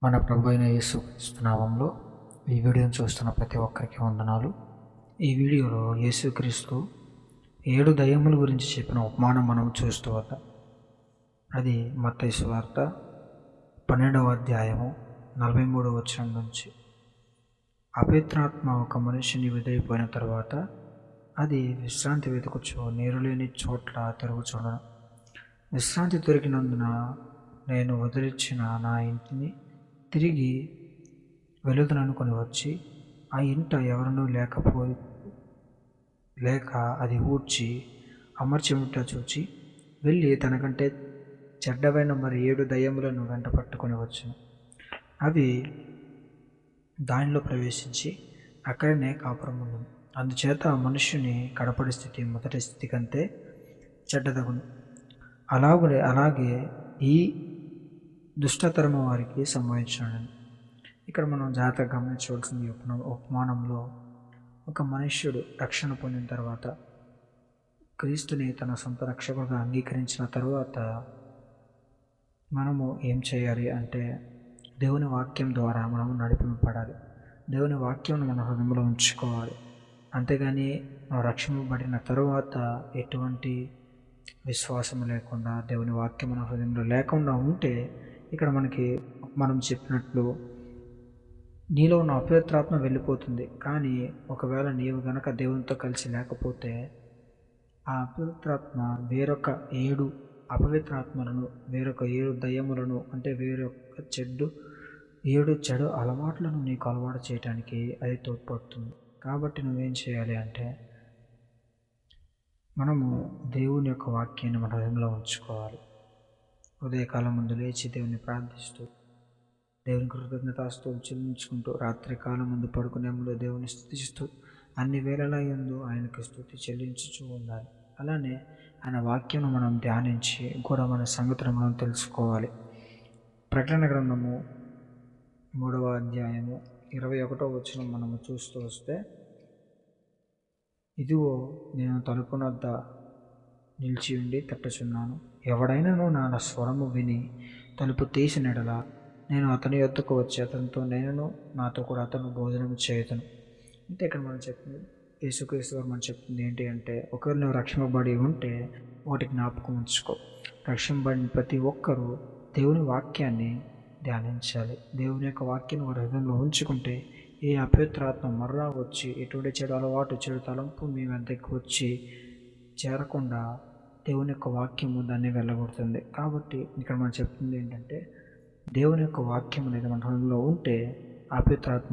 మన ప్రభు అయిన యేసుక్రీస్తు నామంలో ఈ వీడియోని చూస్తున్న ప్రతి ఒక్కరికి వందనాలు. ఈ వీడియోలో యేసుక్రీస్తు 7 దయ్యముల గురించి చెప్పిన ఉపమానం మనం చూస్తూ వద్దాం. అది మత్తయి సువార్త 12వ అధ్యాయము 43వ వచనం నుంచి. అపవిత్రాత్మ ఒక మనిషిని వదిలిపోయిన తర్వాత అది విశ్రాంతి వెతుకుచు నీరు లేని చోట్ల తిరుగుచుండను. విశ్రాంతి దొరికినందున నేను వదిలిచ్చిన నా ఇంటిని తిరిగి వెళుదననుకొని వచ్చి ఆ ఇంట ఎవరనూ లేక అది ఊడ్చి అమర్చి ఉంట చూచి వెళ్ళి తనకంటే చెడ్డవైన మరి 7 దయ్యములను వెంట పట్టుకొని వచ్చును. అవి దానిలో ప్రవేశించి అక్కడనే కాపురం ఉండను. అందుచేత మనుష్యుని కడపడి స్థితి మొదటి స్థితి కంటే చెడ్డదగును. అలాగే ఈ దుష్టతరము వారికి సంభవించాడని. ఇక్కడ మనం జాగ్రత్తగా గమనించవలసింది ఉపమానంలో ఒక మనుష్యుడు రక్షణ పొందిన తర్వాత, క్రీస్తుని తన సొంత రక్షకుడుగా అంగీకరించిన తరువాత మనము ఏం చేయాలి అంటే దేవుని వాక్యం ద్వారా మనము నడిపింపబడాలి. దేవుని వాక్యం మన హృదయంలో ఉంచుకోవాలి. అంతేగాని మనం రక్షింపబడిన తరువాత ఎటువంటి విశ్వాసం లేకుండా దేవుని వాక్యం మన హృదయంలో లేకుండా ఉంటే ఇక్కడ మనం చెప్పినట్లు నీలో ఉన్న అపవిత్రాత్మ వెళ్ళిపోతుంది. కానీ ఒకవేళ నీవు గనక దేవునితో కలిసి లేకపోతే ఆ అపవిత్రాత్మ వేరొక 7 అపవిత్రాత్మలను, వేరొక 7 దయ్యములను, అంటే వేరొక 7 చెడు అలవాట్లను నీకు అలవాటు చేయడానికి అది తోడ్పడుతుంది. కాబట్టి నువ్వేం చేయాలి అంటే మనము దేవుని యొక్క వాక్యాన్ని మన హృదయంలో ఉంచుకోవాలి. ఉదయకాలం ముందు లేచి దేవుని ప్రార్థిస్తూ, దేవుని కృతజ్ఞతాస్తుతులు చెల్లించుకుంటూ, రాత్రి కాలం ముందు పడుకునే ముందు దేవుని స్తుతిస్తూ, అన్ని వేళల యందు ఆయనకు స్తుతి చెల్లించుచూ ఉండాలి. అలానే ఆయన వాక్యం మనం ధ్యానించి కూడా మన సంగతులను మనం తెలుసుకోవాలి. ప్రకటన గ్రంథము 3వ అధ్యాయము 21వ వచనం మనము చూస్తూ వస్తే, ఇదిగో నేను తలుపు వద్ద నిలిచి ఉండి తట్టుచున్నాను. ఎవడైనాను నా స్వరము విని తలుపు తీసిన యెడల నేను అతని యొద్దకు వచ్చి అతనితో, నేనును నాతో కూడా అతను భోజనం చేయుదును. అంటే ఇక్కడ మనం చెప్తుంది, యేసుక్రీస్తు గారు మనం చెప్తుంది ఏంటి అంటే, ఒకవేళ నువ్వు రక్షింపబడి ఉంటే ఒకటి జ్ఞాపకం ఉంచుకో. రక్షింపబడిన ప్రతి ఒక్కరూ దేవుని వాక్యాన్ని ధ్యానించాలి. దేవుని యొక్క వాక్యాన్ని వారి హృదయంలో ఉంచుకుంటే ఏ అపవిత్రాత్మ మరలా వచ్చి ఎటువంటి చెడు అలవాటు, చెడు తలంపు మీ వద్దకు వచ్చి చేరకుండా దేవుని యొక్క వాక్యము దాన్ని వెళ్ళగొడుతుంది. కాబట్టి ఇక్కడ మనం చెప్తుంది ఏంటంటే, దేవుని యొక్క వాక్యం అనేది మన హృదయంలో ఉంటే అపవిత్రాత్మ